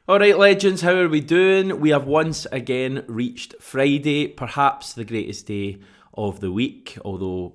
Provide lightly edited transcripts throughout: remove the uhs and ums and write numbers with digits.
Alright legends, how are we doing? We have once again reached Friday, perhaps the greatest day of the week, although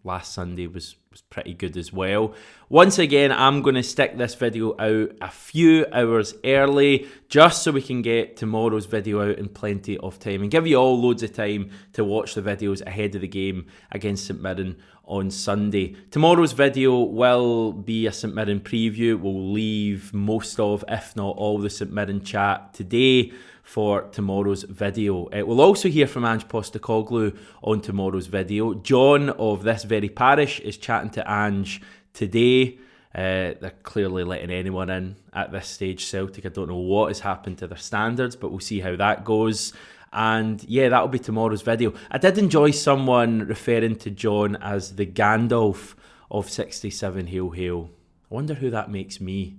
last Sunday was pretty good as well. Once again, I'm going to stick this video out a few hours early, just so we can get tomorrow's video out in plenty of time and give you all loads of time to watch the videos ahead of the game against St Mirren on Sunday. Tomorrow's video will be a St Mirren preview. We'll leave most of, if not all, the St Mirren chat today for tomorrow's video. We'll also hear from Ange Postecoglou on tomorrow's video. John of this very parish is chatting to Ange today. They're clearly letting anyone in at this stage, Celtic. I don't know what has happened to their standards, but we'll see how that goes. And yeah, that'll be tomorrow's video. I did enjoy someone referring to John as the Gandalf of 67 Hail Hail. I wonder who that makes me.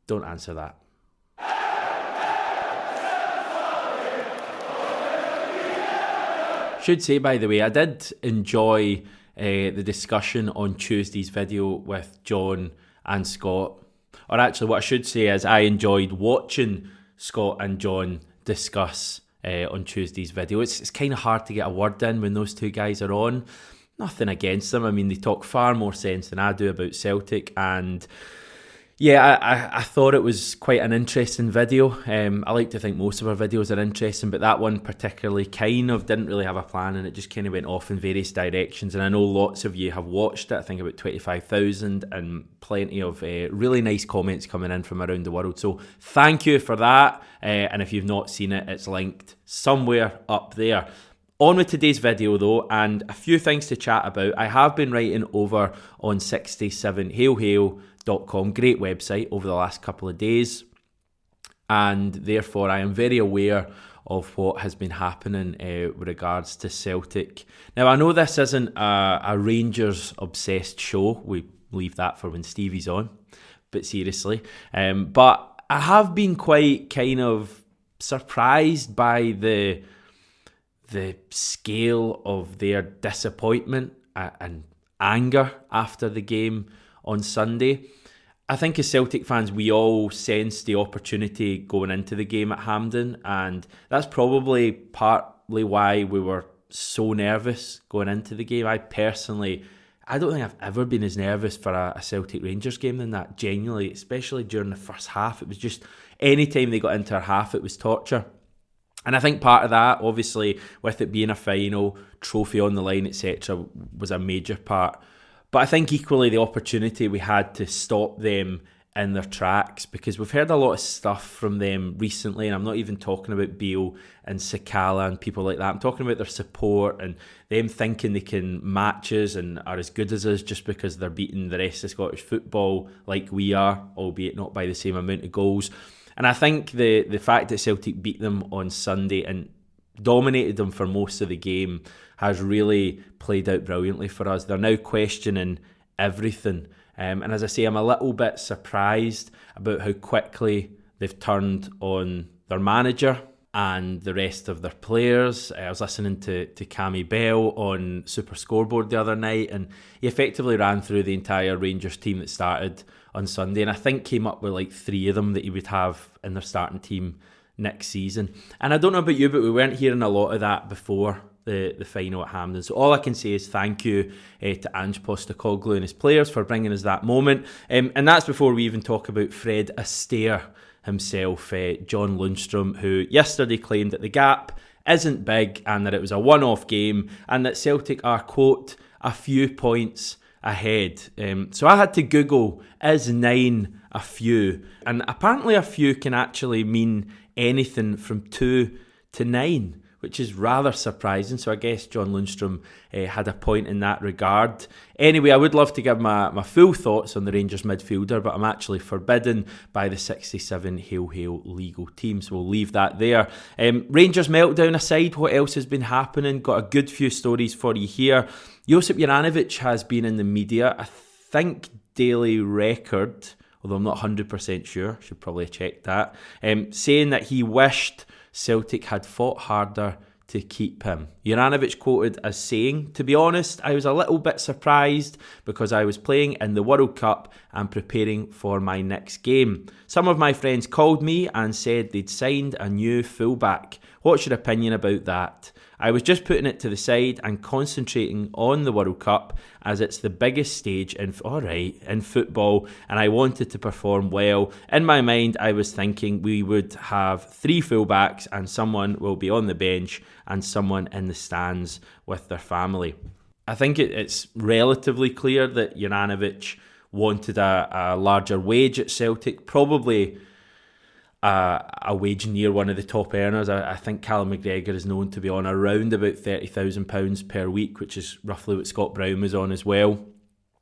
Don't answer that. Should say, by the way, I did enjoy the discussion on Tuesday's video with John and Scott. Or actually, what I should say is I enjoyed watching Scott and John discuss on Tuesday's video. It's kind of hard to get a word in when those two guys are on. Nothing against them. I mean, they talk far more sense than I do about Celtic, and yeah, I thought it was quite an interesting video. I like to think most of our videos are interesting, but that one particularly kind of didn't really have a plan, and it just kind of went off in various directions. And I know lots of you have watched it, I think about 25,000, and plenty of really nice comments coming in from around the world. So thank you for that. And if you've not seen it, it's linked somewhere up there. On with today's video though, and a few things to chat about. I have been writing over on 67hailhail.com, great website, over the last couple of days, and therefore I am very aware of what has been happening with regards to Celtic. Now, I know this isn't a Rangers obsessed show, we leave that for when Stevie's on, but seriously, but I have been quite kind of surprised by the scale of their disappointment and anger after the game on Sunday. I think as Celtic fans, we all sensed the opportunity going into the game at Hampden, and that's probably partly why we were so nervous going into the game. I don't think I've ever been as nervous for a Celtic Rangers game than that, genuinely, especially during the first half. It was just, any time they got into our half, it was torture. And I think part of that, obviously, with it being a final, trophy on the line, etc., was a major part. But I think equally the opportunity we had to stop them in their tracks, because we've heard a lot of stuff from them recently, and I'm not even talking about Beale and Sakala and people like that. I'm talking about their support and them thinking they can match us and are as good as us just because they're beating the rest of Scottish football like we are, albeit not by the same amount of goals. And I think the fact that Celtic beat them on Sunday and dominated them for most of the game has really played out brilliantly for us. They're now questioning everything. And as I say, I'm a little bit surprised about how quickly they've turned on their manager and the rest of their players. I was listening to Cammy Bell on Super Scoreboard the other night, and he effectively ran through the entire Rangers team that started on Sunday, and I think came up with like 3 of them that he would have in their starting team next season. And I don't know about you, but we weren't hearing a lot of that before the final at Hampden. So all I can say is thank you to Ange Postecoglou and his players for bringing us that moment. And that's before we even talk about Fred Astaire himself, John Lundstrom, who yesterday claimed that the gap isn't big and that it was a one-off game and that Celtic are, quote, a few points ahead. So I had to Google, is 9 a few? And apparently a few can actually mean anything from 2 to 9, which is rather surprising. So I guess John Lundstrom had a point in that regard. Anyway, I would love to give my full thoughts on the Rangers midfielder, but I'm actually forbidden by the 67 Hail Hail legal team, so we'll leave that there. Rangers meltdown aside, what else has been happening? Got a good few stories for you here. Josip Juranovic has been in the media, I think Daily Record, although I'm not 100% sure, should probably check that, saying that he wished Celtic had fought harder to keep him. Juranovic quoted as saying, "To be honest, I was a little bit surprised because I was playing in the World Cup and preparing for my next game. Some of my friends called me and said they'd signed a new fullback. What's your opinion about that? I was just putting it to the side and concentrating on the World Cup as it's the biggest stage in football, and I wanted to perform well. In my mind, I was thinking we would have 3 fullbacks and someone will be on the bench and someone in the stands with their family. I think it's relatively clear that Juranovic wanted a larger wage at Celtic, probably a wage near one of the top earners. I think Callum McGregor is known to be on around about £30,000 per week, which is roughly what Scott Brown was on as well.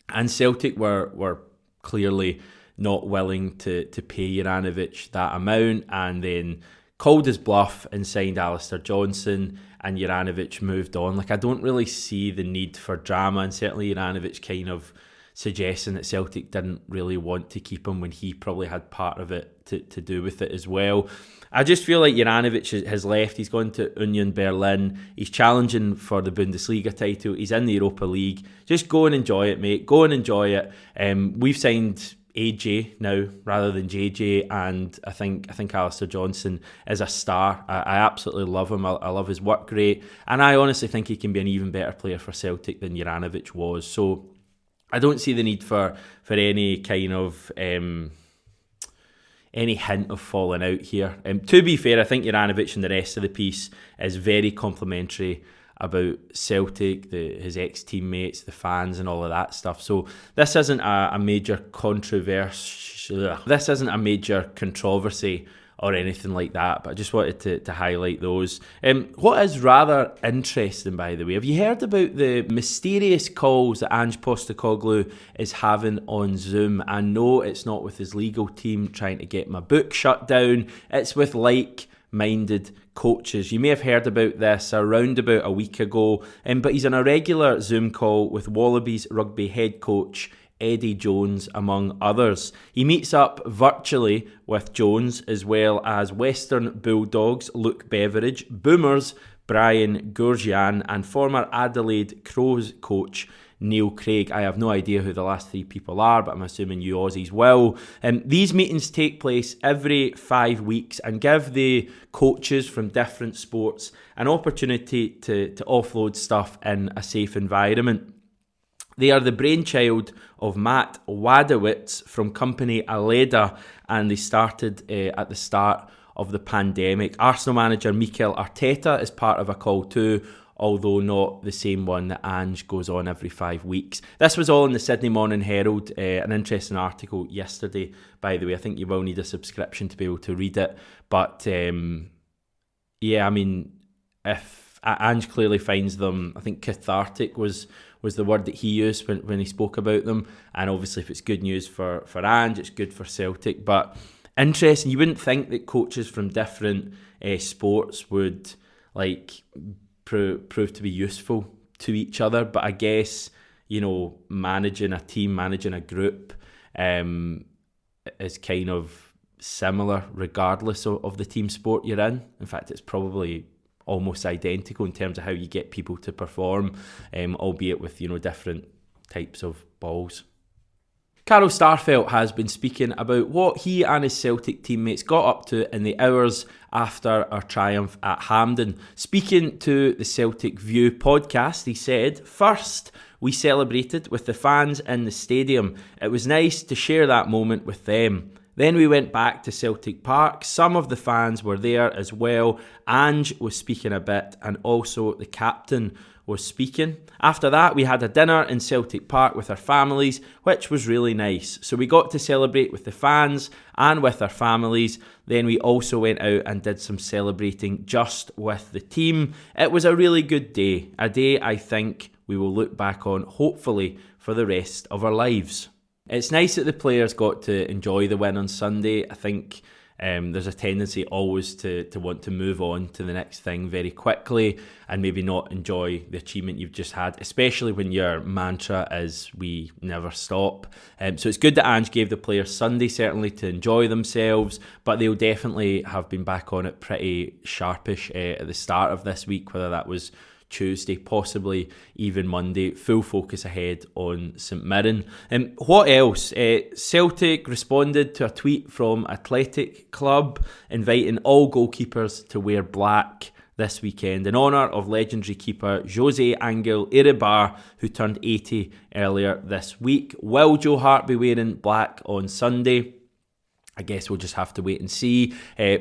And Celtic were clearly not willing to pay Juranovic that amount, and then called his bluff and signed Alistair Johnson, and Juranovic moved on. I don't really see the need for drama, and certainly Juranovic kind of suggesting that Celtic didn't really want to keep him when he probably had part of it to do with it as well. I just feel like Juranovic has left. He's gone to Union Berlin. He's challenging for the Bundesliga title. He's in the Europa League. Just go and enjoy it, mate. Go and enjoy it. We've signed AJ now rather than JJ, and I think Alistair Johnson is a star. I absolutely love him. I love his work rate, and I honestly think he can be an even better player for Celtic than Juranovic was. So I don't see the need for any kind of any hint of falling out here. To be fair, I think Juranovic and the rest of the piece is very complimentary about Celtic, his ex-teammates, the fans and all of that stuff. So this isn't a major controversy or anything like that, but I just wanted to highlight those. What is rather interesting, by the way, have you heard about the mysterious calls that Ange Postecoglou is having on Zoom? And no, it's not with his legal team trying to get my book shut down. It's with like-minded coaches. You may have heard about this around about a week ago, but he's on a regular Zoom call with Wallabies rugby head coach Eddie Jones, among others. He meets up virtually with Jones, as well as Western Bulldogs Luke Beveridge, Boomers Brian Gourjian, and former Adelaide Crows coach Neil Craig. I have no idea who the last 3 people are, but I'm assuming you Aussies will. These meetings take place every 5 weeks and give the coaches from different sports an opportunity to offload stuff in a safe environment. They are the brainchild of Matt Wadowitz from company Aleda, and they started at the start of the pandemic. Arsenal manager Mikel Arteta is part of a call too, although not the same one that Ange goes on every 5 weeks. This was all in the Sydney Morning Herald, an interesting article yesterday, by the way. I think you will need a subscription to be able to read it. But yeah, I mean, if Ange clearly finds them, I think cathartic was the word that he used when he spoke about them. And obviously if it's good news for Ange, it's good for Celtic. But interesting, you wouldn't think that coaches from different sports would prove to be useful to each other. But I guess, managing a team, managing a group is kind of similar regardless of the team sport you're in. In fact, it's probably almost identical in terms of how you get people to perform, albeit with different types of balls. Carl Starfelt has been speaking about what he and his Celtic teammates got up to in the hours after our triumph at Hampden. Speaking to the Celtic View podcast, he said, "First, we celebrated with the fans in the stadium. It was nice to share that moment with them. Then we went back to Celtic Park. Some of the fans were there as well. Ange was speaking a bit, and also the captain was speaking. After that, we had a dinner in Celtic Park with our families, which was really nice. So we got to celebrate with the fans and with our families. Then we also went out and did some celebrating just with the team. It was a really good day, a day I think we will look back on, hopefully, for the rest of our lives." It's nice that the players got to enjoy the win on Sunday. I think there's a tendency always to want to move on to the next thing very quickly and maybe not enjoy the achievement you've just had, especially when your mantra is "we never stop." So it's good that Ange gave the players Sunday, certainly, to enjoy themselves, but they'll definitely have been back on it pretty sharpish at the start of this week, whether that was Tuesday, possibly even Monday. Full focus ahead on St Mirren. What else? Celtic responded to a tweet from Athletic Club inviting all goalkeepers to wear black this weekend in honour of legendary keeper Jose Angel Iribar, who turned 80 earlier this week. Will Joe Hart be wearing black on Sunday? I guess we'll just have to wait and see.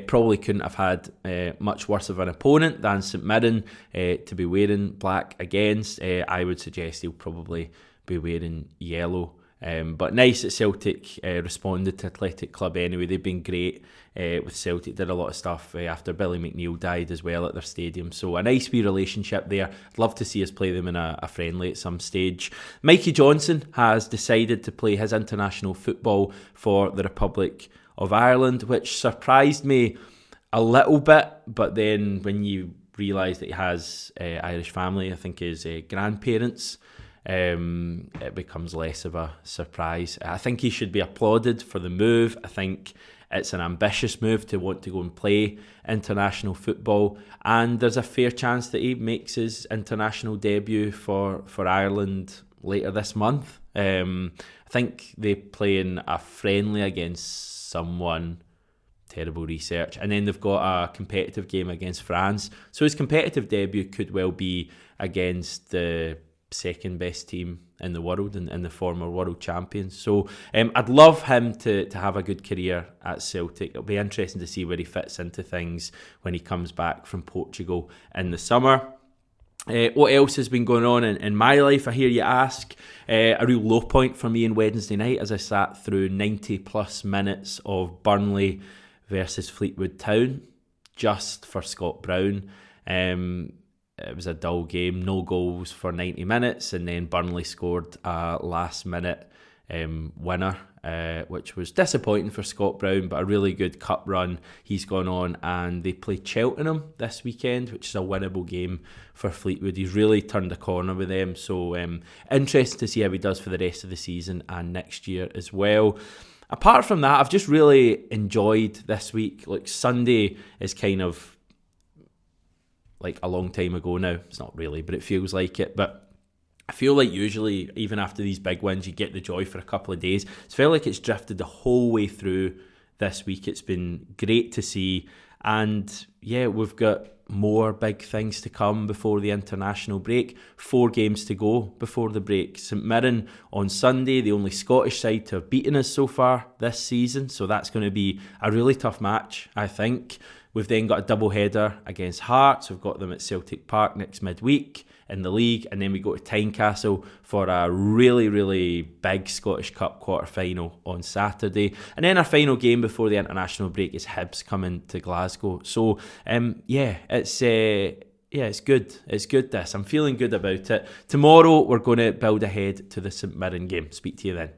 Probably couldn't have had much worse of an opponent than St Mirren to be wearing black against. I would suggest he'll probably be wearing yellow. But nice that Celtic responded to Athletic Club anyway. They've been great with Celtic. Did a lot of stuff after Billy McNeil died as well at their stadium. So a nice wee relationship there. I'd love to see us play them in a friendly at some stage. Mikey Johnson has decided to play his international football for the Republic of Ireland, which surprised me a little bit, but then when you realise that he has Irish family, I think his grandparents, it becomes less of a surprise. I think he should be applauded for the move. I think it's an ambitious move to want to go and play international football, and there's a fair chance that he makes his international debut for Ireland later this month. I think they play in a friendly against someone, terrible research, and then they've got a competitive game against France. So his competitive debut could well be against the second best team in the world and the former world champions. So I'd love him to have a good career at Celtic. It'll be interesting to see where he fits into things when he comes back from Portugal in the summer. What else has been going on in my life, I hear you ask? A real low point for me on Wednesday night as I sat through 90 plus minutes of Burnley versus Fleetwood Town just for Scott Brown. It was a dull game, no goals for 90 minutes, and then Burnley scored a last minute winner, which was disappointing for Scott Brown, but a really good cup run he's gone on. And they play Cheltenham this weekend, which is a winnable game for Fleetwood. He's really turned a corner with them, so interesting to see how he does for the rest of the season and next year as well. Apart from that, I've just really enjoyed this week. Like, Sunday is kind of like a long time ago now. It's not really, but it feels like it. But I feel like usually, even after these big wins, you get the joy for a couple of days. It's felt like it's drifted the whole way through this week. It's been great to see. And yeah, we've got more big things to come before the international break. 4 games to go before the break. St Mirren on Sunday, the only Scottish side to have beaten us so far this season. So that's going to be a really tough match, I think. We've then got a double header against Hearts. We've got them at Celtic Park next midweek in the league, and then we go to Tynecastle for a really, really big Scottish Cup quarter-final on Saturday. And then our final game before the international break is Hibs coming to Glasgow. So, it's good. It's good, this. I'm feeling good about it. Tomorrow, we're going to build ahead to the St Mirren game. Speak to you then.